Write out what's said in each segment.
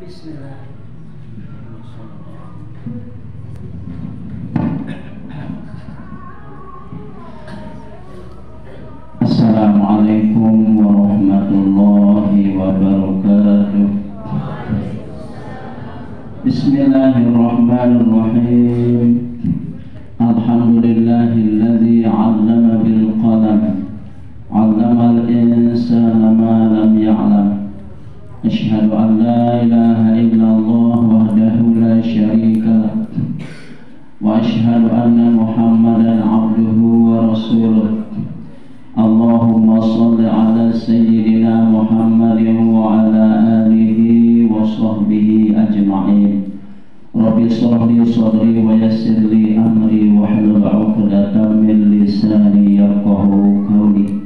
Bismillah. Assalamualaikum warahmatullahi wabarakatuh. Bismillahirrahmanirrahim. Alhamdulillahilladzi 'allama bil qalam, 'allamal insana ma lam ya'lam. Asyhadu an la ilaha illallah wahdahu la syarika lah, wa asyhadu anna Muhammadan 'abduhu wa rasuluh. Allahumma shalli ala sayyidina Muhammadin wa ala alihi wa sahbihi ajma'in. Rabbi shrah li sadri wa yassir li amri wa hlul 'uqdatam min lisani yafqahu qawli.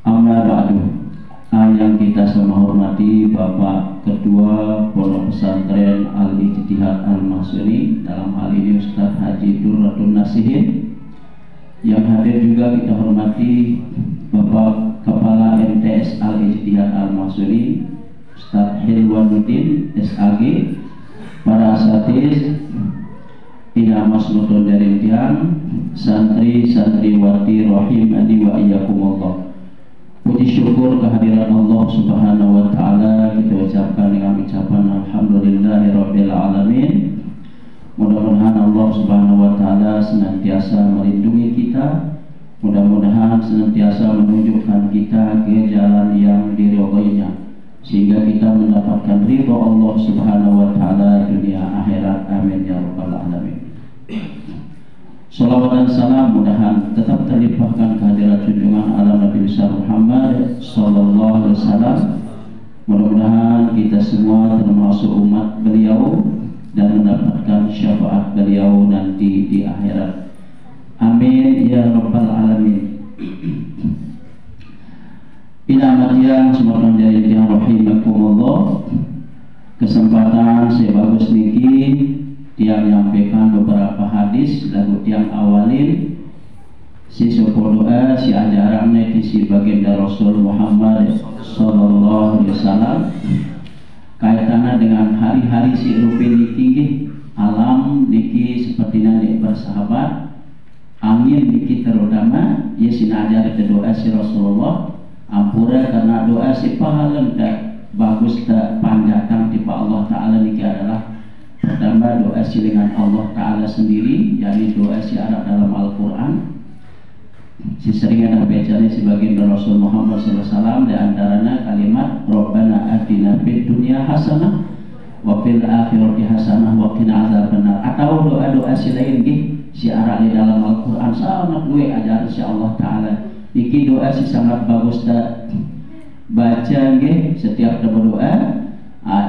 Amma ba'du. Yang kita sama hormati Bapak Ketua Pondok Pesantren Al-Ijtihad Al-Mahsuni, dalam hal ini Ustaz Haji Durratun Nasihin. Yang hadir juga kita hormati Bapak Kepala MTS Al-Ijtihad Al-Mahsuni, Ustaz Hilwanuddin SAG, para asatiz, Ina Masnudun dari Tiang, santri-santriwati rahimani wa iyyakumullah. Puji syukur kehadiran Allah Subhanahu wa taala kita ucapkan dengan ucapan alhamdulillahirabbil alamin. Mudah-mudahan Allah Subhanahu wa taala senantiasa melindungi kita, mudah-mudahan senantiasa menunjukkan kita ke jalan yang diridhoinya, sehingga kita mendapatkan ridho Allah Subhanahu wa taala dunia akhirat. Amin ya rabbal alamin. Salawat dan salam mudahan tetap terlimpahkan kehadiran junjungan alam Nabi besar Muhammad sallallahu alaihi wasallam. Mudah-mudahan kita semua termasuk umat beliau dan mendapatkan syafaat beliau nanti di akhirat. Amin ya rabbal alamin. Inamatiyah semoga menjadi yang rahimakumullah. Kesempatan saya bagus niki tiang nyampaikan beberapa hadis lagu tiang awalin si sopo doa si ajarannya di si baginda Rasul Muhammad sallallahu alaihi wasallam kaitannya dengan hari-hari si rupi niki alam niki seperti nanti bersahabat angin niki terutama ya si najar ke doa si Rasulullah ampura karena doa si pahala tak bagus tak panjatang di Allah Ta'ala niki adalah pertama doa silingan Allah Ta'ala sendiri, yakni doa si Arab dalam Al-Quran. Si seringan bacanya sebagian Rasul Muhammad SAW, di antaranya kalimat Rabbana atina fid dunya hasanah wa fil akhirati hasanah wa qina azabannar. Atau doa-doa si lain si Arab di dalam Al-Quran sangat gue ajaran si Allah Ta'ala. Iki doa si sangat bagus dah baca setiap berdoa.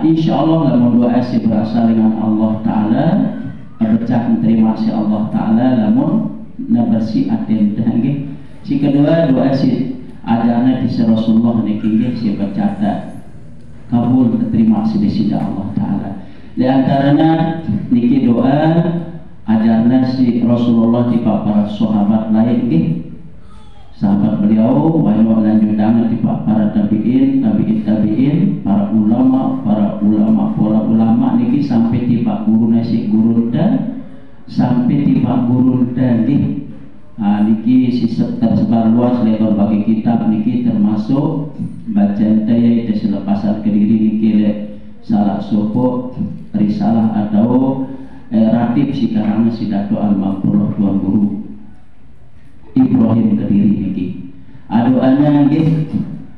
Insya Allah lamun doa si berasal dengan Allah Ta'ala bercak menerima si Allah Ta'ala lamun nabersi atin dahangge. Si kedua doa si ajarna di Rasulullah niki si bercata kabul terima si disida Allah Ta'ala. Di antaranya niki doa ajarna si Rasulullah di para sahabat lain sahabat beliau walau lanjutannya di para tabi'in, para ulama niki sampai tiba guru nasi guru dan sampai tiba guru dan niki si tersebar luas lebar bagi kitab niki termasuk baca daya itu selepasan kediri niki salah sopo risalah atau ratib si karangnya si Dato Al-Maghfurah Tuan Guru Ibrahim Kediri niki. Doanya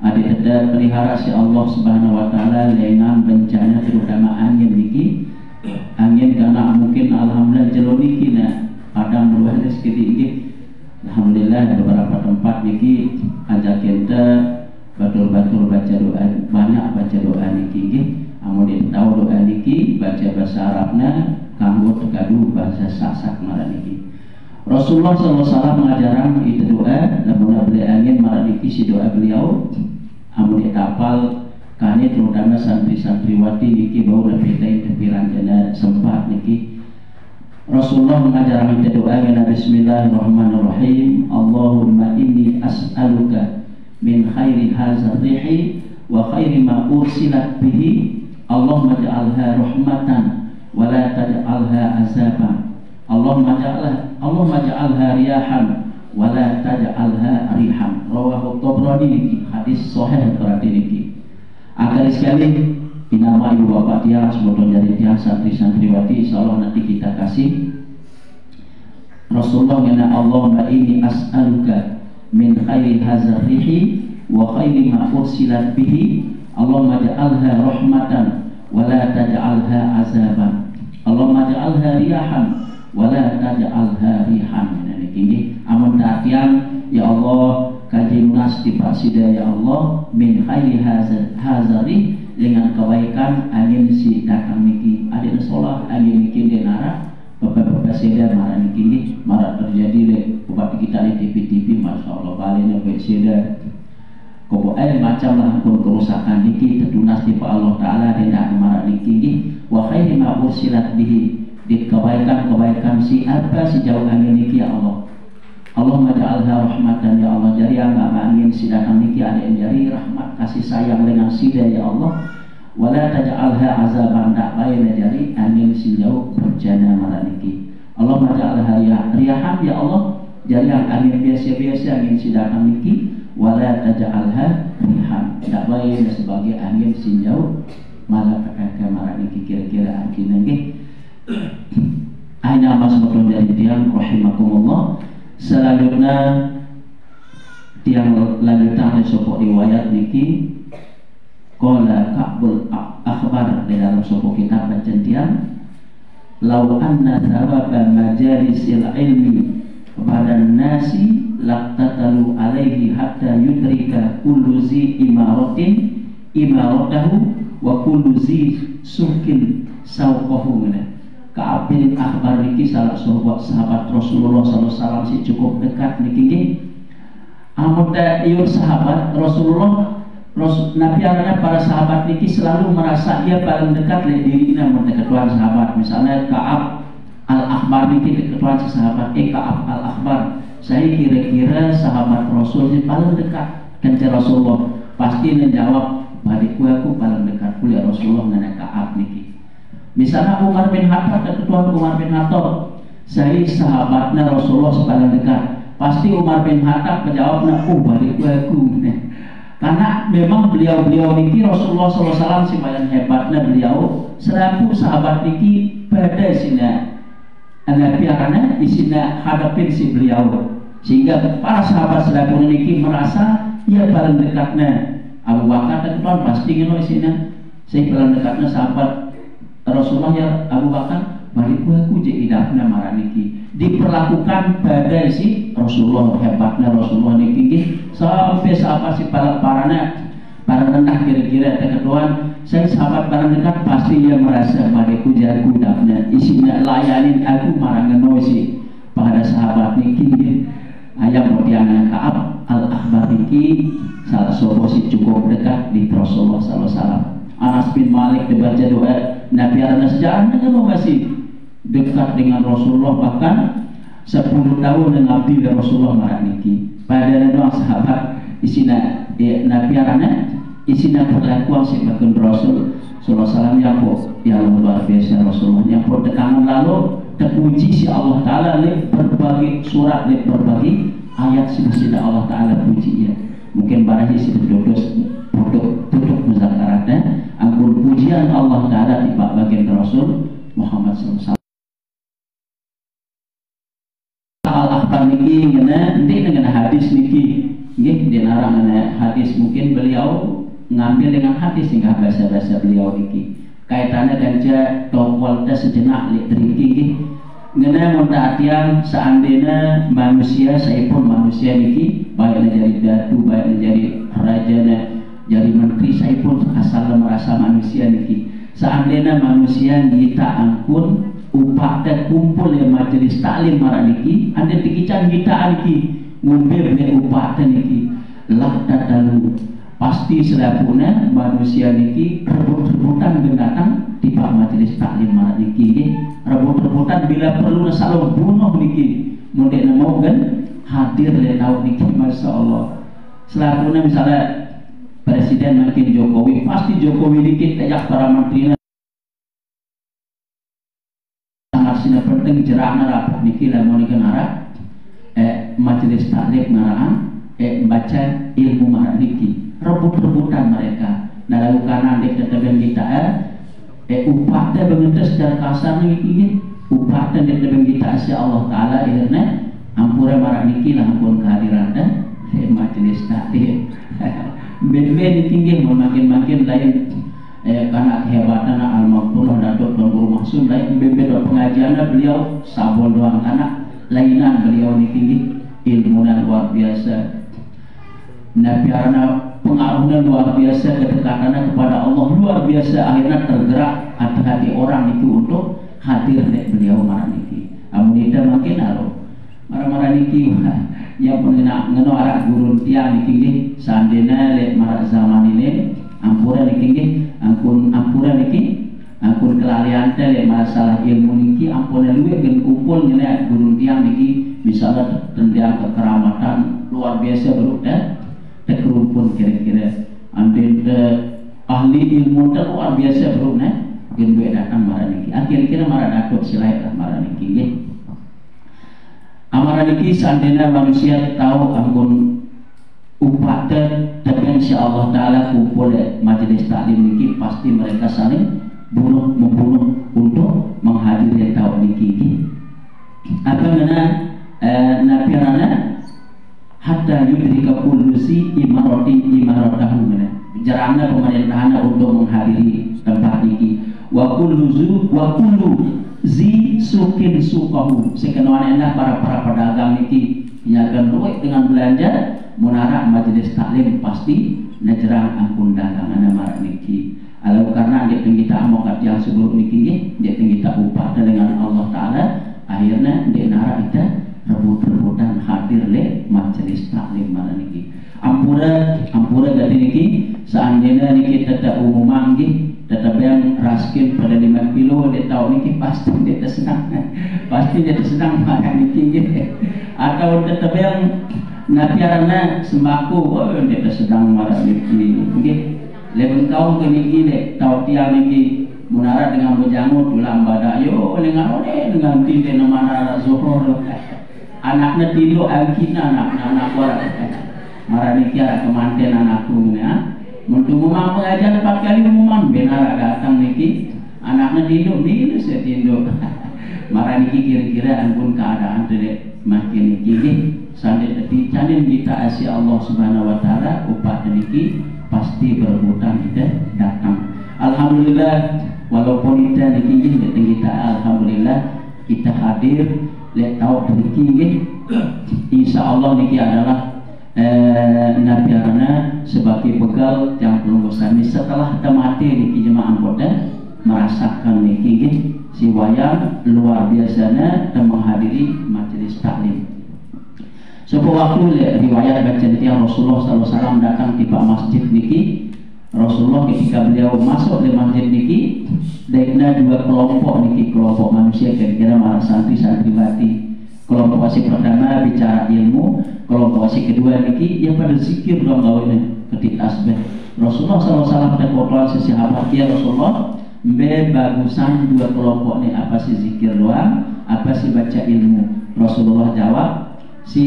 ada tetap pelihara si Allah Subhanahu wa taala dengan bencana terutama angin niki. Angin karena mungkin alhamdulillah jelo niki padang berwah sedikit alhamdulillah beberapa tempat niki ajak kita batul-batul baca doa, banyak baca doa niki amun tahu doa niki baca bahasa Arabna kanggo tekadu bahasa Sasak marah niki. Rasulullah SAW mengajarkan itu doa, namun beli angin maradiki si doa beliau, amun ditapal kani terutama santri-santriwati niki bau lebih tepiran jana sempat niki. Rasulullah mengajarkan itu doa dengan Bismillahirrahmanirrahim. Allahumma inni as'aluka min khairi hazar rihi wa khairi ma ursilat bihi. Allahumma ja'alha rahmatan wa la taj'alha azaban. Allahumma ja'alha riyahan wa la taj'alha rihan. Rawahu Tabrani niki, hadis sahih berarti niki. Agar sekali dinama ibu bapak dia semoga jadi dia santri-santriwati, insyaallah nanti kita kasih. Rasulullah ngana Allahumma inni as'aluka min khairi hadzal rihi wa khairi ma ursilat bihi. Allahumma ja'alha rahmatan wa la taj'alha azaban. Allahumma ja'alha riyahan wa la taj'alha rihan. Ini amun tatian ya Allah kaji munas tiba sida ya Allah min khairi hazari dengan kebaikan angin si datang niki adina sholat angin niki denara bapak-bapak sida marah niki marah terjadi le bapak kita di TV Masya Allah balenya baik sida kok macam lah pun kerusakan niki terdunas di Allah Ta'ala dan marah niki wa khairi ma ursilat bihi di kebaikan si apa sejauh angin niki ya Allah. Allahumma ja'alha rahmatan ya Allah, jari agama angin si datang niki ada yang jari rahmat kasih sayang dengan sida ya Allah. Wala taj'alha azaban, tak baik jari angin si jauh berjana marah niki. Allahumma ja'alha riyahan ya Allah, jari angin biasa-biasa angin si datang niki. Wala taj'alha rihan, tak baik sebagai angin si jauh malah kakak marah niki. Kira-kira artinya nggih. Aina mas betul dari tiang rahimakumullah. Selanjutnya tiang lanjutan sopok riwayat niki qala Ka'bul akhbar di dalam sopok kitab bacantian law anna thawaba majalisil ilmi kepada nasi laqtatalu alaihi hatta yudrika kullu zi imaratahu wa kullu zi sukin sawqahu. Ka'ab bin Akhbar niki salah sahabat Rasulullah SAW si cukup dekat niki. Amun ieu sahabat Rasulullah Nabi arana para sahabat niki selalu merasa ia paling dekat le dirina mun ketuan sahabat. Misalnya Ka'ab Al-Akhbar niki ketuan sahabat Ka'ab Al-Akhbar. Saya kira-kira sahabat Rasul si paling dekat kanca Rasulullah. Pasti menjawab balik aku paling dekat kuliah Rasulullah ngana Ka'ab niki. Misalnya Umar bin Khattab, ketua Umar bin Khattab, saya sahabatnya Rasulullah paling dekat. Pasti Umar bin Khattab menjawabnya, balik aku. Karena memang beliau niki Rasulullah SAW si paling hebatnya beliau. Selaku sahabat niki pada sini Nabi karena isinya hadapin si beliau. Sehingga para sahabat selaku niki merasa ia paling dekatnya. Abu Bakar ketua pasti ngeno isinya. Saya paling dekatnya sahabat Rasulullah ya Abu Bakar balik aku je idafna marah niki diperlakukan pada si Rasulullah hebatnya Rasulullah niki sampai sahabat si para rendah kira-kira keketuan saya sahabat para dekat pasti dia merasa baliku jago dafna isinya layanin aku marah ngeno si pada sahabat niki ayam motiana Ka'ab Al-Akhbar niki salah sebuah si cukup dekat di Rasulullah SAW. Anas bin Malik dibaca doa Nabi ada sejarahnya kalau masih dekat dengan Rasulullah bahkan 10 tahun dengan Nabi dan Rasulullah marah niki. Pada doa sahabat isina Nabi arana isina perlakuan sebagai Rasul sallallahu yang luar biasa Rasulullah yang perdekangan lalu terpuji si Allah Taala le berbagai surat le berbagai ayat sida Allah Taala puji ya. Mungkin barangnya si tutup muzakaratnya angkul pujian Allah Ta'ala di bagian Rasul Muhammad SAW. Al-Akhbar niki nanti dengan hadis niki nggih dinarang dengan hadis mungkin beliau ngambil dengan hadis hingga bahasa-bahasa beliau niki kaitannya dengan tawalta sejenak niki ngene mun taatian seandainya manusia saipun manusia niki baik jadi datu baik jadi rajana jadi menteri saya pun asal merasa manusia niki seandainya manusia kita angkun upah dan kumpul yang majelis taklim marah niki anda dikican kita niki ngumpir ne upah dan niki lakta dalu pasti selapuna manusia niki rebut-rebutan datang di pak majelis taklim marah niki rebut-rebutan bila perlu selalu bunuh niki mundek mau kan hadir le tahu niki Masya Allah selapuna misalnya pada presiden makin Jokowi, pasti Jokowi dikit ajak para menteri sangat sina penting jerakna rapat niki lamun kenara majelis taklim ngaraan baca ilmu marah niki rebut-rebutan mereka nah lalu kanan dek tetaben kita upahnya bengetes secara kasar niki upahnya dek tetaben kita asya Allah Ta'ala ilahnya ampura marah niki lah ampun kehadiran majelis taklim ben-ben tinggi makin-makin lain karena kehebatan Al-Maghfurah Datuk Tuan Maksud lain ben-ben pengajiannya beliau sabol doang anak lainan beliau ini tinggi ilmunya luar biasa nabiarana pengaruhnya luar biasa kedekatannya kepada Allah luar biasa akhirnya tergerak hati-hati orang itu untuk hadir dek beliau marah niki amun ida makin alo marah-marah niki ya pengenak ngeno arah gurun tiang niki sandena lek marah zaman ini ampura niki ampura niki ampun kelalian teh lek masalah ilmu niki ampuna luwih gen kumpul nyene gurun tiang niki misalnya tendiang kekeramatan luar biasa baru kerumpun kira-kira ambil ahli ilmu luar biasa baru gen datang marah niki akhir-akhir marah datuk silai marah niki amaran niki seandainya manusia tahu ampun upah tapi insya Allah Ta'ala kumpul majelis taklim niki pasti mereka saling membunuh untuk menghadiri tahu niki apa mana nabiarana hatta yudrika kullusi imaratahu mana jarangnya pemerintahannya untuk menghadiri tempat niki wa kullu zi sukin sukahu sekenaan enak para pedagang niki nyakan ruwet dengan belanja munara majelis taklim pasti najerang ampun dagangan marah niki alau karena dia kita amokat yang sebelum niki dia kita upah dengan Allah Ta'ala akhirnya dia nara kita rebut-rebutan hadir le majelis taklim marah niki ampura gati niki seandainya niki tetap umum niki tetap yang raskin pada 5 kilo dia tahu niki pasti dia tersenang marah niki atau tetap yang nabiarana sembako dia sedang marah niki lebih kau ke niki tahu tiang niki munara dengan berjamu tulang badayo dengan tinde nama zuhur anaknya tidur angkina anak marah niki ada kemanten anakku untuk memang pengajian 4 kali umuman benar datang niki anaknya tidur bila saya tidur marah niki kira-kira ampun keadaan tidak makin niki sampai canin kita asya Allah Subhanahu Wa Ta'ala upah niki pasti berebutan kita datang alhamdulillah walaupun kita niki kita alhamdulillah kita hadir lihat tahu niki insya Allah niki adalah nabiarana sebagai bekal yang belum bosan setelah kita mati niki jemaah anggota merasakan niki si wayang luar biasanya dan menghadiri majelis taklim sebuah waktu riwayat baca tiang Rasulullah SAW datang tiba masjid niki Rasulullah ketika beliau masuk di masjid niki ada 2 kelompok niki kelompok manusia kira-kira malah santri-santriwati kelompok wasi pertama bicara ilmu kelompok wasi kedua niki yang pada zikir dong gawinnya ketika tasbih Rasulullah SAW berkata sahabat ya Rasulullah bagusan 2 kelompok ini apa sih zikir doang apa sih baca ilmu Rasulullah jawab si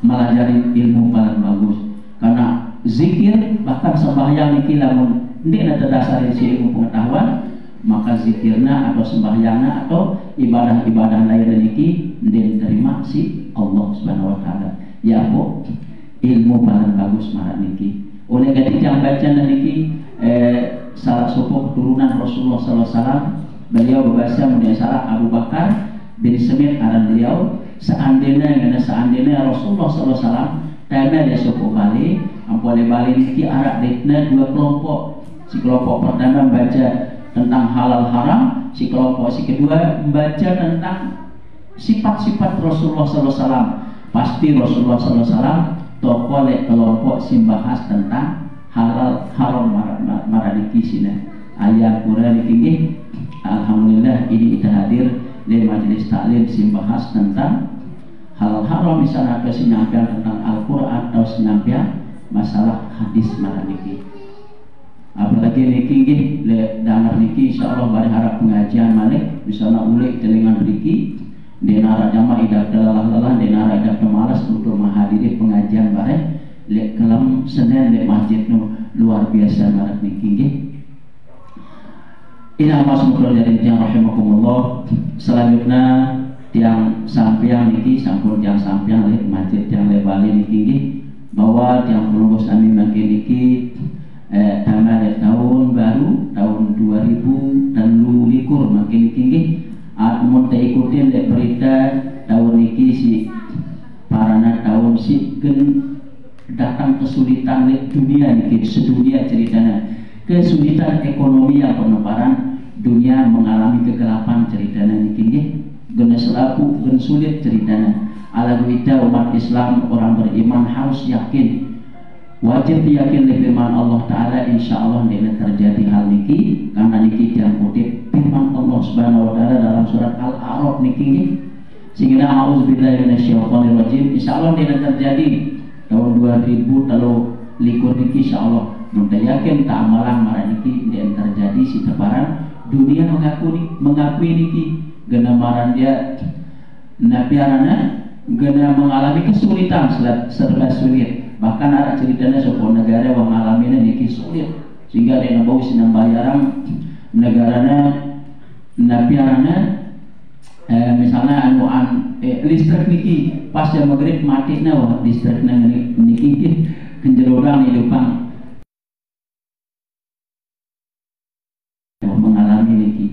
melajari ilmu paling bagus karena zikir bahkan sembahyang niki lamun ndek terdasar si ilmu pengetahuan maka zikirna atau sembahyangna atau ibadah-ibadah lain niki ndek diterima si Allah Subhanahu Wa Ta'ala ya bu ilmu paling bagus marah niki oleh ketika yang baca niki salah sepuh keturunan Rasulullah SAW beliau berbahasa mulia salah Abu Bakar bin Semit aran beliau seandainya Rasulullah SAW tanda dia sepuh balik ampun balik niki arak ditna 2 kelompok si kelompok pertama membaca tentang halal haram si kelompok si kedua membaca tentang sifat-sifat Rasulullah SAW pasti Rasulullah SAW tokoh kelompok simbahas tentang halal haram maraniki sini ayat Quran ini alhamdulillah ini kita hadir di majelis taklim simbahas tentang halal haram misalnya ke sinyampaian tentang Al-Quran atau sinyampaian masalah hadis maraniki apalagi niki nggih le dangar niki insyaallah bari harap pengajian malih misalnya ulik telingan niki denara jama idak lelah denara idak malas untuk menghadiri pengajian bareng le kelam Senin le masjid nu luar biasa marak niki nggih. Ina masmukul dari yang rahimakumullah. Selanjutnya tiang sampiang niki sampun tiang sampiang le masjid tiang le Bali niki nggih bahwa tiang pelunggus kami makin niki tamat tahun baru tahun 2000 dan 2020 makin niki nggih mun teu ikutin le berita tahun niki si parana tahun si datang kesulitan le dunia niki sedunia ceritanya kesulitan ekonomi yang penebaran dunia mengalami kegelapan ceritanya niki nggih gena selaku gen sulit ceritanya ala kita umat Islam orang beriman harus yakin wajib yakin oleh firman Allah Ta'ala insyaallah tidak terjadi hal niki karena niki yang kutip firman Allah Subhanahu wa Ta'ala dalam surat Al-A'raf niki nggih sehingga a'udzubillahi minasyaitonirrajim insyaallah tidak terjadi tahun 2000 kalau likur niki insyaallah mun yakin tak amalan marah niki tidak terjadi si tebaran dunia mengakui niki gena maran dia nabiarana gena mengalami kesulitan serba sulit bahkan ada ceritanya sebuah negara yang mengalami niki sulit sehingga dia bau sinam bayaran negaranya nabiarana misalnya listrik niki pas jam maghrib mati wah listrik niki kenjerorang hidupang mengalami niki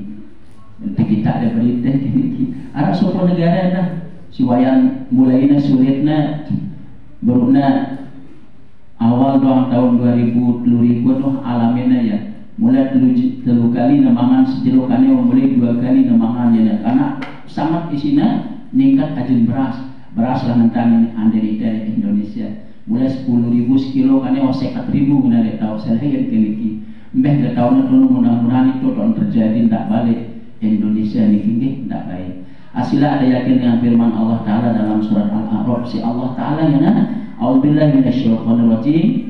kita ada berita niki ada sebuah negara dah siwayan mulainya sulitnya beruna awal doang tahun 2000 tuh alaminnya ya mulai telu kali nemangan sejelokannya mulai 2 kali nemangan ya karena sangat isinya ningkat ajun beras lah nentang ini dari Indonesia mulai 10.000 sekilo kan 1.000 menalik tahu saya yang keliki mbah ke tahun itu mudah-mudahan itu tahun terjadi tak balik Indonesia niki tak baik. Asila ada yakin dengan firman Allah Ta'ala dalam surat Al-A'raf si Allah Ta'ala yang a'udzubillahi minasyaitonirrajim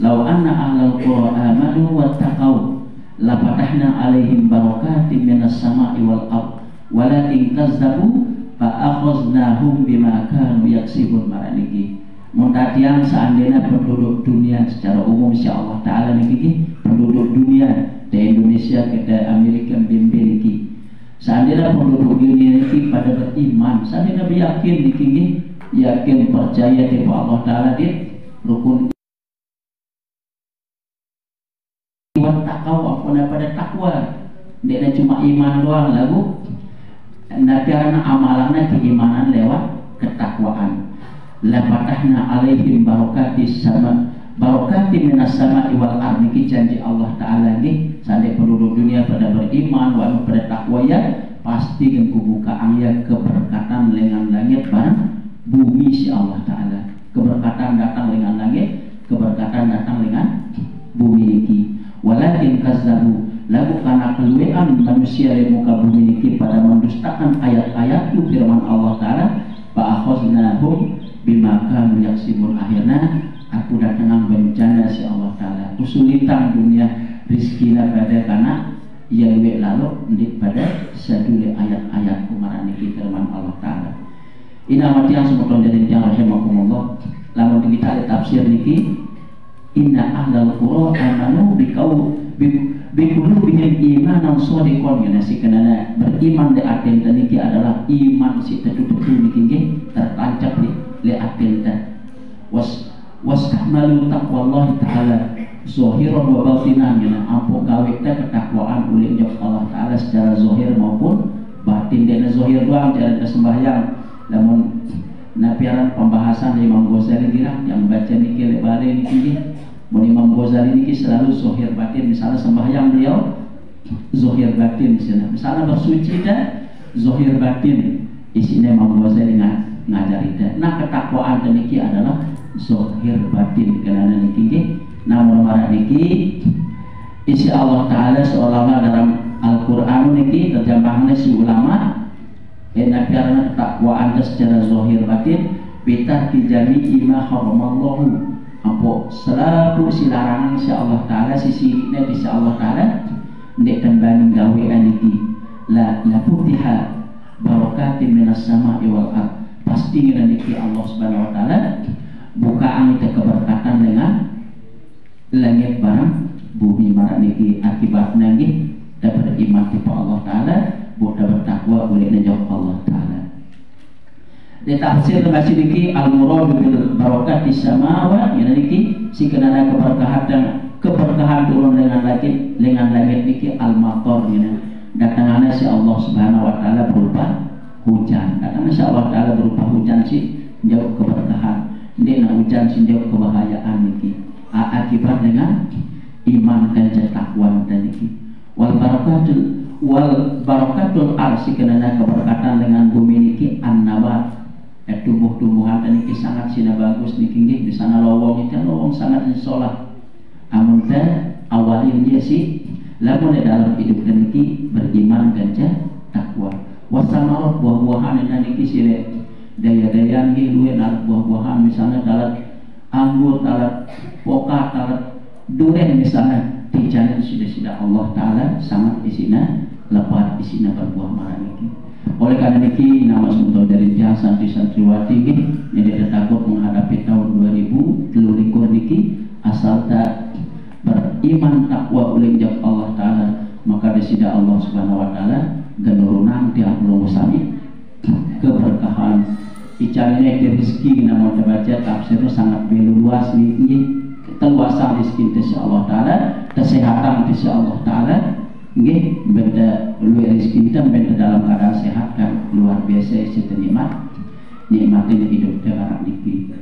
law anna ahlal qura amanu wattaqau la fatahna 'alaihim barakatim minas sama'i wal ardh walakin kazzabu fa akhaznahum bima kanu yaksibun maraniki muntatian seandainya penduduk dunia secara umum si Allah Ta'ala niki penduduk dunia di Indonesia ke Amerika bimbing niki seandainya penduduk dunia ini pada beriman, seandainya yakin dikingi, yakin percaya kepada Allah Ta'ala di rukun iman takwa, apa pada takwa, dia cuma iman doang lagu, nabi karena amalannya keimanan lewat ketakwaan. Lafatahna alaihim barakatis sama barakati minas sama'i wal ardh niki janji Allah Ta'ala nggih sande penduduk dunia pada beriman wa pada takwa ya pasti kan kebukaan ya keberkatan lengan langit barang bumi si Allah Ta'ala keberkatan datang lengan langit keberkatan datang lengan bumi niki walakin kazzabu lagu karena keluean manusia di muka bumi niki pada mendustakan ayat-ayat itu firman Allah Ta'ala fa'akhaznahum bima kanu yaksibun akhirnya aku datang bencana si Allah Ta'ala kesulitan dunia rizkina pada karena ia lebih lalu pada sadule ayat-ayat kumaran niki firman Allah Ta'ala ina mati yang semoga jadi yang rahimakumullah lamun kita ada tafsir niki inna ahlal qura amanu biqulubihim imanan shadiqan ya nasi kenana beriman di atin niki adalah iman si tetu-tetu niki nggih tertancap li atin wastakmalu taqwallahi Ta'ala zohiran wa batinan ya ampo gawe ketakwaan oleh Allah Ta'ala secara zohir maupun batin dena zohir doang jalan sembahyang namun napiaran pembahasan Imam Ghazali girang yang baca niki lebale niki Imam Ghazali niki selalu zohir batin misalnya sembahyang beliau zohir batin misalnya bersuci dan zohir batin isinya Imam Ghazali ngajari nah ketakwaan niki adalah zohir batin karena niki namun marah niki isi Allah Ta'ala seolah-olah dalam Al-Quran niki terjemahnya si ulama karena ketakwaan secara zohir batin bitar kijami ima haramallahu mampu selaku silarangan insya Allah Ta'ala sisi ini insya Allah Ta'ala ndek tembang gawe aniki la putiha barakatin minas sama'i wal ard pasti niki Allah Subhanahu Wa Ta'ala bukaan itu keberkatan dengan langit barang bumi marah niki akibatnya niki dapat iman kepada Allah Ta'ala buat bertakwa oleh najak Allah Ta'ala. Di tafsir masih niki al-murad bil barakat di samawat yang niki si kenana keberkahan turun dengan langit niki al-matar ya. Datangannya si Allah Subhanahu Wa Ta'ala berupa hujan. Datangannya si Allah Ta'ala berupa hujan si jauh keberkahan. Dia nak hujan si jauh kebahayaan niki. Akibat dengan iman dan takwa dan niki. Wal barakatul arsi kenana keberkatan dengan bumi niki an-nabat tumbuh-tumbuhan dan niki sangat sina bagus niki di sana lowong itu lowong sangat insyaallah amun teh awalin dia si lamun dalam hidup dan niki beriman dan takwa wasamarot buah-buahan dan niki sile daya-daya niki luwe buah-buahan misalnya dalat anggur dalat poka dalat durian misalnya dijalan sudah Allah Ta'ala sangat isina lepat isina berbuah marah niki. Oleh karena niki nama sebentar dari pihak santri-santriwati yang tidak takut menghadapi tahun 2023 niki asal tak beriman takwa oleh Allah Ta'ala maka disida Allah Subhanahu Wa Ta'ala genurunan tiap belum sami keberkahan icaranya rezeki nama baca tafsirnya sangat luas niki keluasan rezeki insya Allah Ta'ala kesehatan insya Allah Ta'ala nggih benda luar rezeki kita benda dalam keadaan sehat kan luar biasa isi nikmatin hidup dengan niki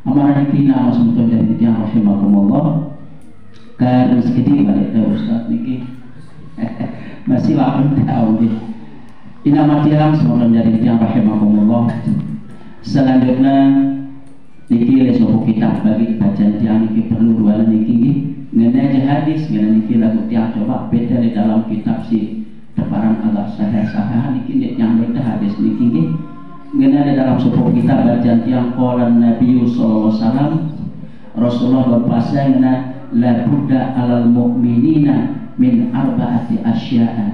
amarah niki nama semuanya dari tiang rahimakumullah kan sedikit balik Ustaz niki masih waktu tahu nggih ina matiang semuanya dari tiang rahimakumullah selanjutnya niki le sopo kitab bagi bacaan tiang niki perlu dua niki nggih mengenai hadis mengenai niki lagu tiang coba beda di dalam kitab si tebaran agak sahih niki yang beda hadis niki nggih mengenai dalam sopo kitab bacaan tiang qala Nabi sallallahu alaihi wasallam Rasulullah berpuasa mengenai la budda alal mu'minina min arba'ati asya'a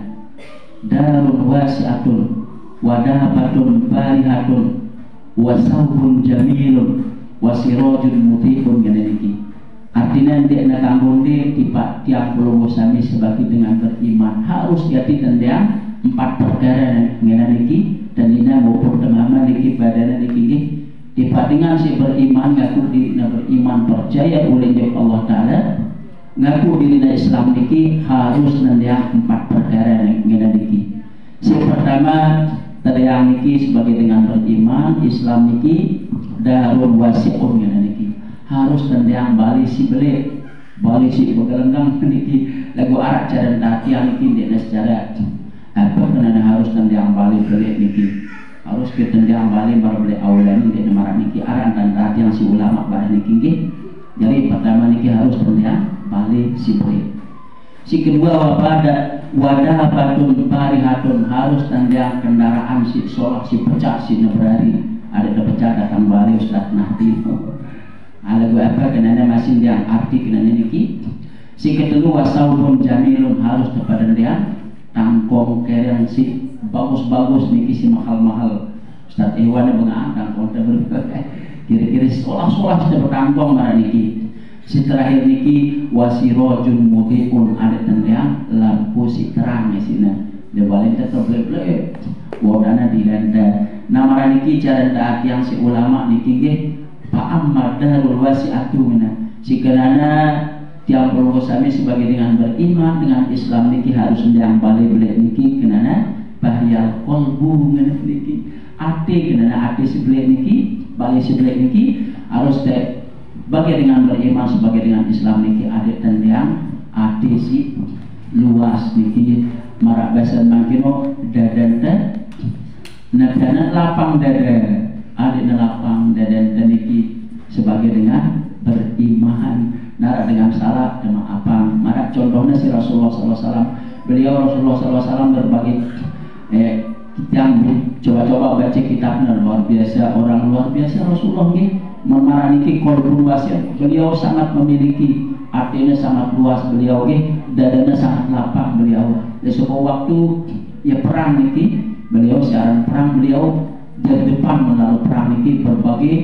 darun wasi'atun wadabatun barihatun wasawbun jamilun wasirajun mutihun niki artinya dia nak kanggung dia tiap belum sami sebagai dengan beriman harus jati tendang 4 perkara niki dan ina maupun temaman niki badana niki dibandingkan si beriman ngaku di beriman percaya oleh Allah Ta'ala ngaku diri Islam niki harus nendang 4 perkara niki si pertama terdang niki sebagai dengan beriman Islam niki darun wasi'un niki harus tendang bali si belik bali si begelenggang niki lagu Arab cara tati niki dia secara apa karena harus tendang bali belik niki harus kita tendang bali baru belik awalan dia marah niki aran dan tati yang si ulama barang niki nggih jadi pertama niki harus tendang bali si belik si kedua wadah batun parihatun harus tendang kendaraan si solak si pecah si nebrari ada terpecah datang balik Ustaz Nahdi ada gue apa kenanya masih yang arti kenanya niki si kedua wasaubun jamilun harus kepada dia tangkong kereng si bagus-bagus niki si mahal-mahal Ustaz Iwan yang mengangkat kira-kira sekolah-sekolah sudah berkantong marah niki si terakhir niki wasirojun mudhi'un ada tendang lampu si terang di sini dia balik tetap blek-blek wadana di landa nama niki cara taat yang si ulama niki nggih fa amma darul wasi'atu mina si kenana tiap perlu sami sebagai dengan beriman dengan Islam niki harus ndang balik blek niki kenana bahyal qalbu niki ati kenana ati seblek niki balik seblek niki harus bagi dengan beriman sebagai dengan Islam niki ada tendang ati si luas niki marak bahasa mangkino dadan nadana lapang dada ada lapang dada dan niki sebagai dengan beriman nara dengan salah dengan apa marak contohnya si Rasulullah SAW beliau Rasulullah SAW berbagi yang coba-coba baca kitabnya luar biasa orang luar biasa Rasulullah nih memarah niki kolbun wasiat. Beliau sangat memiliki artinya sangat luas beliau dadanya sangat lapang beliau. Di sebuah waktu ya perang niki beliau siaran perang beliau dari depan melalui perang niki berbagai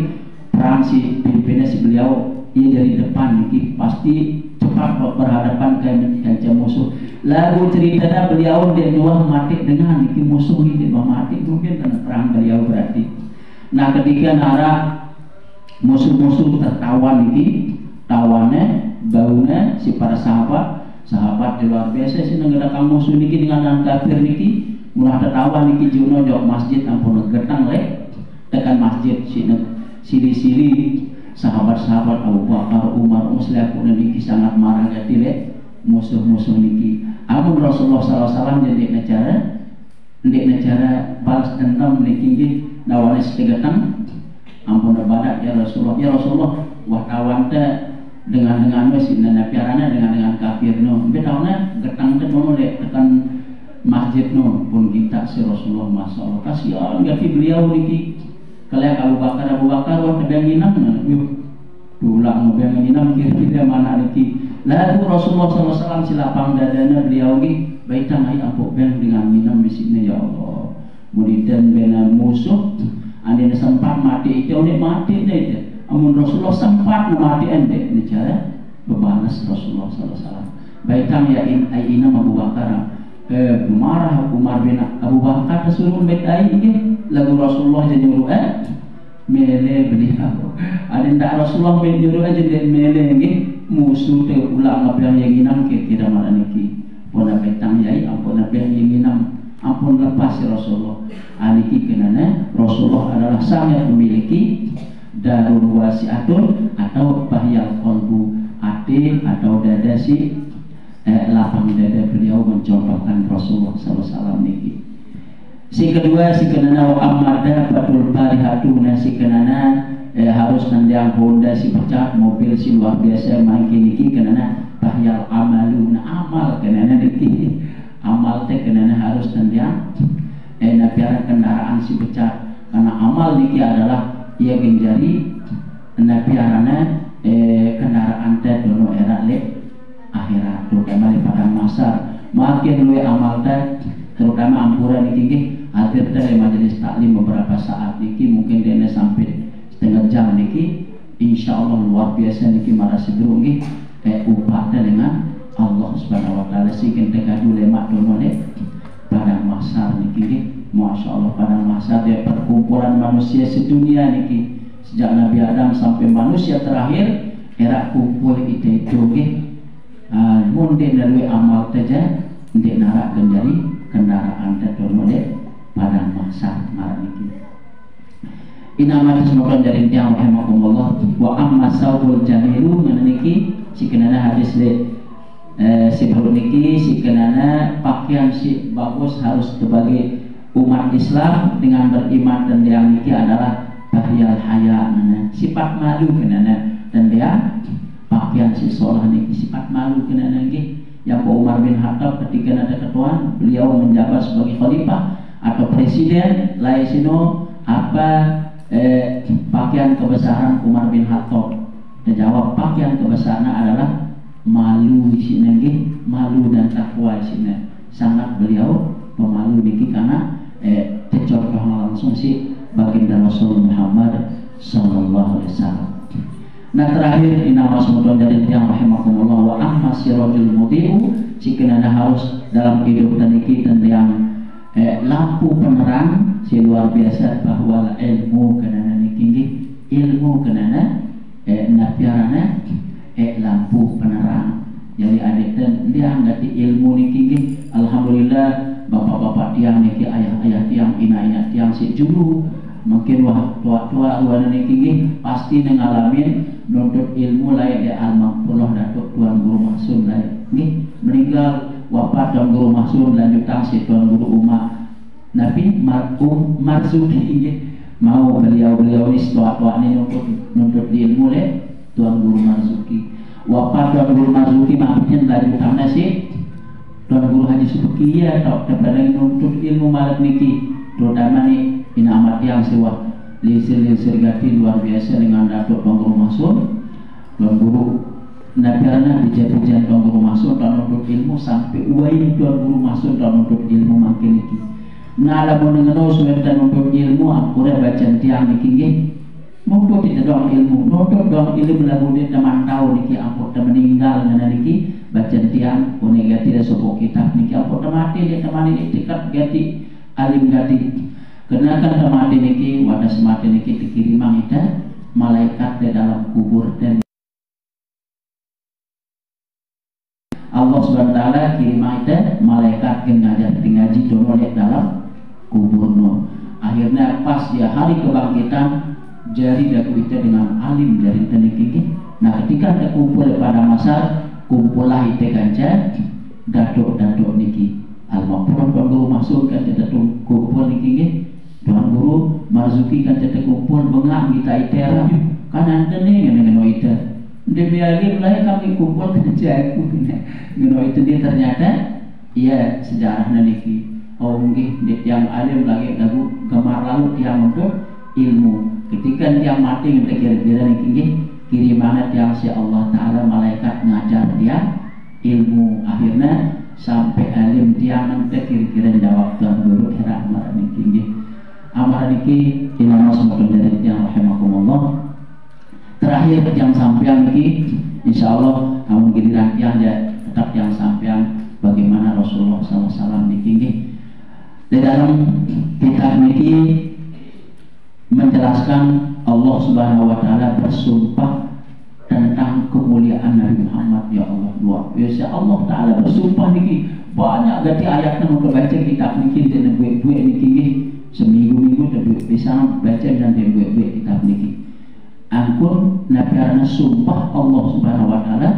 perang si pimpinnya si beliau ia dari depan niki pasti cepat berhadapan ke musuh. Lalu ceritanya beliau dia dua mati dengan niki musuh ini mati mungkin karena perang beliau berarti. Nah ketika nara musuh-musuh tertawan niki tawannya baunya si para sahabat di luar biasa sih ngedakan musuh niki dengan kafir niki mulai tertawa niki juno jauh masjid ampun getang lek tekan masjid sili sahabat-sahabat Abu Bakar Umar Musliaku niki sangat marah jadi lek musuh-musuh niki. Amun Rasulullah SAW jadi negara balas dendam niki nawane setegetang ampun ibadat ya Rasulullah wartawan teh dengan mesin dan piarana dengan kafir no betawna getang teh mono lek tekan masjid no pun kita si Rasulullah masyaallah kasihan gati beliau niki kalian Abu Bakar wah kedanginam yuk tulang ngedanginam kira-kira mana niki lalu Rasulullah SAW silapang dadana beliau niki baitang ai ampuk beng dengan minam mesinnya ya Allah mudidan bena musuh andina sempat mati itu mati deh amun Rasulullah sempat mati ende bicara bebalas Rasulullah SAW. Baitang ya ina Abu Bakar marah Umar bin Abu Bakar suruh baitai ini lagu Rasulullah jadi nyuruh mele beliau. Ada ndak Rasulullah nyuruh aja jadi mele ini musuh teh ulang ngabiang yang inam kira mana niki. Pun baitang yai ampun ngabiang yang inam ampun lepas ya Rasulullah. Aniki kenana Rasulullah adalah sangat memiliki darul wasiatun atau bahyal kolbu hati atau dada si lapang dada beliau mencontohkan Rasulullah SAW niki. Si kedua si kenana wa amada batul barihatuna si kenana harus nandang Honda si pecah mobil si luar biasa main niki kenana bahyal amaluna amal kenana niki amal teh kenana harus nandang napiara kendaraan si pecah karena amal niki adalah ia genjari napiarana kendaraan teh dono era le akhirat terutama di padang mahsyar makin luwe amal teh terutama ampura niki hadir teh majelis taklim beberapa saat niki mungkin dene sampai setengah jam niki insyaallah luar biasa niki marah sedru niki upah teh dengan Allah Subhanahu wa taala sikin teh kadu lemak dono le padang mahsyar niki masyaallah padang mahsyar dia perkumpulan manusia sedunia niki sejak Nabi Adam sampai manusia terakhir era kumpul itu mungkin dari amal saja untuk narak menjadi kendaraan termodel padang mahsyar marah niki. Inama semoga dari tiang rahimakumullah wa amma saubul jamilu niki si kenana hadis le si baru niki si kenana pakaian si bagus harus sebagai umat Islam dengan beriman dan yang niki adalah bahyal haya sifat malu kenana dan dia pakaian si sholah niki sifat malu kenana niki yang Umar bin Khattab ketika ada ketuaan beliau menjabat sebagai khalifah atau presiden laisino apa pakaian kebesaran Umar bin Khattab dia jawab pakaian kebesaran adalah malu sini niki malu dan takwa sini sangat beliau pemalu niki karena contoh langsung si baginda Rasul Muhammad sallallahu alaihi wasallam. Nah terakhir inama semudah dari yang rahimakumullah wa amma sirajul mudhi'u cikenana harus dalam kehidupan niki dan yang lampu penerang si luar biasa bahwa ilmu kenana niki ilmu kenana nafiarana lampu penerang jadi adik dan dia ngati ilmu niki alhamdulillah bapak-bapak tiang niki ayah-ayah tiang ina-ina tiang si julu mungkin wah tua-tua luar niki pasti ngalamin nuntut ilmu lain di al-maghfurah datuk Tuan Guru Maksum lain meninggal wafat Tuan Guru Maksum lanjutan si Tuan Guru Umar Nabi Marzuki mau beliau ini tua-tua ini nuntut ilmu le Tuan Guru Marzuki wafat Tuan Guru Marzuki maksudnya lanjutannya si Tuan Guru Haji Subuki ya atau kepada nuntut ilmu malam niki terutama nih ina amat yang sewa lisir gati luar biasa dengan datuk Tuan Guru Masud. Tuan Guru Nabiana bija-bija Tuan Guru Masud dan nuntut ilmu sampai uai Tuan Guru Masud dan nuntut ilmu makin iki. Nala mau dengar suara nuntut ilmu aku baca tiang niki nuntut itu doang ilmu, nuntut doang ilmu lagu dia teman tahu niki aku meninggal dengan niki baca tiang negatif dan sopok kitab niki aku mati dia teman ini dekat gati alim gati. Karena kan mati niki wadah mati niki dikirim ida malaikat di dalam kubur dan Allah Subhanahu wa taala kirim ida malaikat ngaji dono di dalam kubur no. Akhirnya pas dia hari kebangkitan jari daku itu dengan alim jari teniki. Nah ketika ada kumpul pada masa kumpulah itu kanca dadok niki almarhum Tuan Guru masuk kan kita kumpul niki Tuan Guru Marzuki kan kita kumpul bengak kita itera kanan tene ngene itu demi alim lah kami kumpul kerja aku ngene itu dia ternyata iya sejarah niki oh mungkin yang alim lagi lagu gemar lalu yang untuk ilmu. Ketika dia mati kita kira-kira niki kiriman yang si Allah Taala malaikat ngajar dia ilmu akhirnya sampai alim dia nanti kira-kira jawab Tuan Guru era amar niki ilmu semua dari yang rahimakumullah. Terakhir yang sampean niki insyaallah kamu giliran yang tetap yang sampean bagaimana Rasulullah SAW niki di dalam kitab niki menjelaskan Allah Subhanahu wa taala bersumpah tentang kemuliaan Nabi Muhammad. Ya Allah luar biasa Allah taala bersumpah niki banyak gati ayatnya mau baca kitab niki dan buat niki seminggu tapi bisa baca dan buat kitab niki. Angkun Nabi karena sumpah Allah Subhanahu wa taala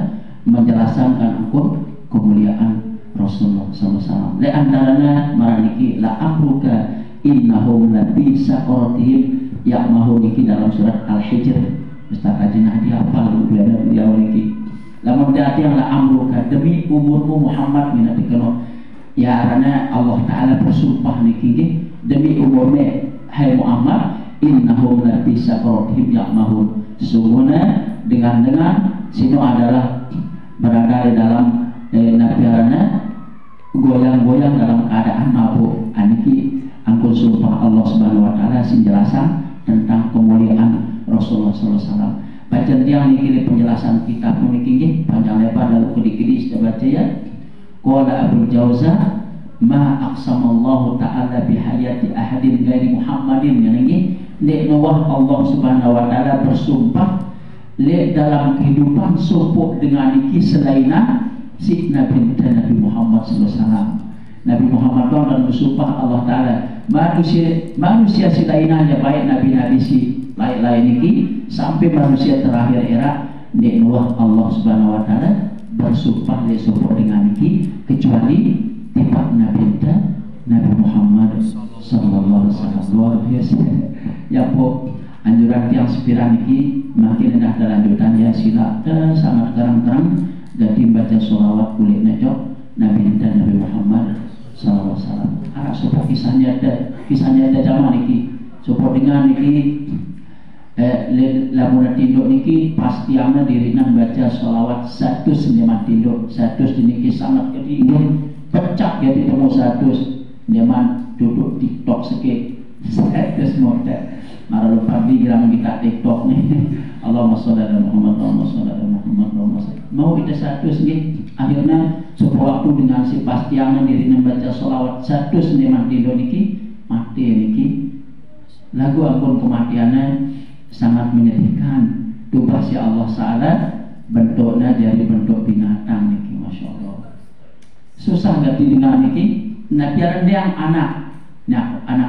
menjelaskan angkun kemuliaan Rasulullah SAW. Di antaranya maraniki la amruka innahum labi saqaratihim yang mahu niki dalam surat Al-Hijr. Ustaz Haji Nahdi apa lu belajar beliau niki. Lamun dadi yang la amruka demi umurmu Muhammad minati keno. Ya karena Allah taala bersumpah niki demi umurnya hai Muhammad innahum labi saqaratihim yang mahu. Sesungguhnya dengan sino adalah berada di dalam nabiarana goyang-goyang dalam keadaan mabuk. Aniki angkul sumpah Allah Subhanahu wa taala sinjelasan tentang kemuliaan Rasulullah SAW. Baca tiang niki penjelasan kitab niki panjang lebar lalu kedi-kedi sudah baca ya. Qala Abu Jauza ma aqsamallahu ta'ala bihayati ahadin ghairi Muhammadin niki nek nawah Allah Subhanahu wa taala bersumpah le dalam kehidupan supuk dengan niki selain si Nabi Muhammad SAW. Nabi Muhammad dan bersumpah Allah taala manusia si lainnya baik nabi-nabi si lain-lain ini sampai manusia terakhir era nek nawah Allah Subhanahu wa taala bersumpah le supuk dengan niki kecuali tiba Nabi Muhammad sallallahu alaihi wasallam. Luar biasa. Ya po anjuran tiang sepiran niki makin dah lanjutannya sila sangat terang-terang jadi baca sholawat kulit necok Nabi dan Nabi Muhammad sallallahu alaihi wasallam. Arah supaya kisahnya ada zaman niki supaya dengan niki lamun tinduk niki pasti ana dirina baca sholawat 100 tinduk 100 niki sangat ketinggian pecah jadi temu 100 nyaman duduk TikTok sikit 100 model mara lupa bilang kita TikTok nih Allahumma sholli ala Muhammad Allahumma sholli ala Muhammad Allahumma sholli mau kita 100 nih akhirnya sebuah waktu dengan si pastiangan diri membaca sholawat 100 nyaman tidur niki mati niki lagu akun kematiannya sangat menyedihkan tuh pasti Allah salat bentuknya jadi bentuk binatang niki Masya Allah susah gak didengar niki nah biar dia anak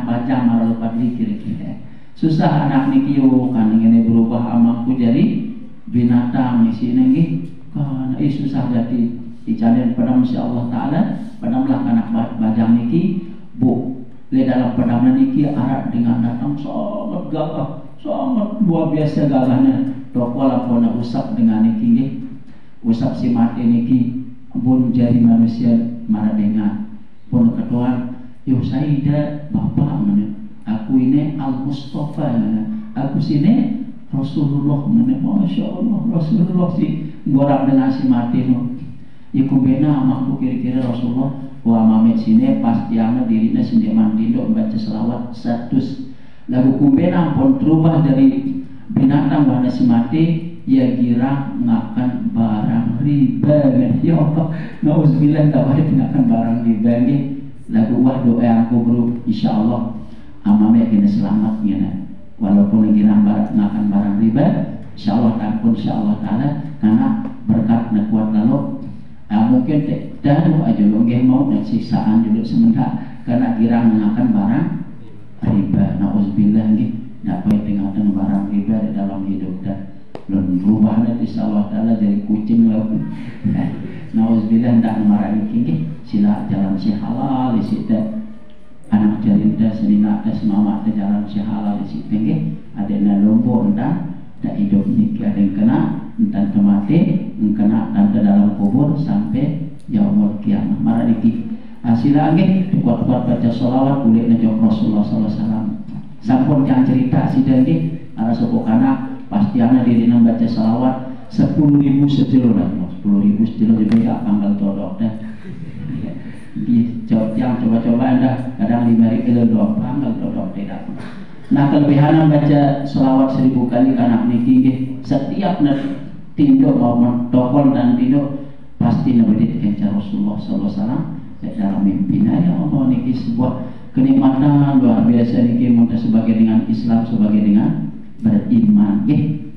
bajang marah lupa kira-kira susah anak niki yo kan ini berubah amaku jadi binatang di sini nggih kan susah jadi dicarian pada Masya Allah taala padamlah anak bajang niki bu le dalam padamnya niki arat dengan datang sangat gagah sangat luar biasa gagahnya tokol pona usap dengan niki nggih usap si mati niki pun jadi manusia marah dengan pun ketuan yo saya bapak mana aku ini Al-Mustafa, aku sini Rasulullah, Masya Allah Rasulullah si gorang dengan si mati no. Iku bena amaku kira-kira Rasulullah wa mamet sini pasti ana dirinya sendiri mandindo baca selawat 100. Lagu kumbena pun terubah dari binatang wahana si mati ya gira ngakan barang riba. Ya Allah, nauzubillah tawahi ngakan barang riba nggih. Lagu wah doa aku bro, insyaallah amame kena selamat ngene. Walaupun gira ngakan barang riba, insyaallah ampun insyaallah taala karena berkat kuat lalu mungkin dan aja lo mau dan siksaan dulu sementara karena kira mengakan barang riba. Nauzubillah nggih, ndak baik dengan barang riba di dalam hidup dan belum rubahnya insyaallah taala jadi kucing lo. Nauzubillah ndak marani nggih, sila jalan si halal di situ. Anak jarinda senina tes mama te jalan si halal di situ nggih. Adena lombo entah ndak hidup niki ada yang kena entan kemati kena tante dalam kubur sampai yaumul kiamat. Mara niki asila nggih kuat-kuat baca sholawat kulit najok Rasulullah sallallahu alaihi wasallam. Sampun yang cerita sida nggih ara sapa kana pasti ana dirina baca sholawat 10.000 sedilo lah. 10.000 sedilo juga ya panggal todok dah. Yang coba-coba Anda kadang 5.000 doang panggal todok tidak. Nah kelebihan baca sholawat 1000 kali anak niki nggih setiap tinduk maupun tokol dan tinduk pasti nabedit kenca Rasulullah sallallahu alaihi wasallam dalam mimpinnya. Ya Allah niki sebuah kenikmatan luar biasa niki mudah sebagai dengan Islam sebagai dengan beriman nggih.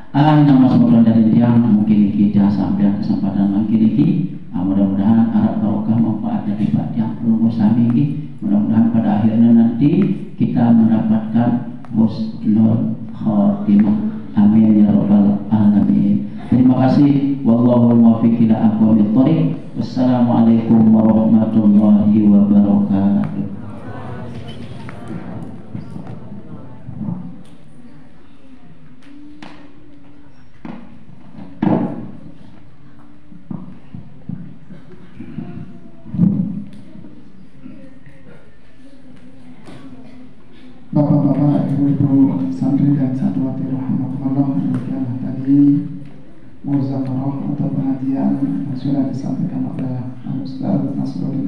Nama semoga dari tiang mungkin niki dah sampai kesempatan mungkin niki mudah-mudahan harap barokah manfaat dari Pak yang perlu sami nggih. Mudah-mudahan pada akhirnya nanti kita mendapatkan husnul khatimah. Amin ya rabbal alamin. Terima kasih. Wallahu muwaffiq ila aqwamit thoriq. Wassalamualaikum warahmatullahi wabarakatuh. Bapak-bapak, ibu-ibu santri dan santriwati rahimakumullah, demikianlah tadi muzakarah atau pengajian yang sudah disampaikan oleh Ustaz Nasruddin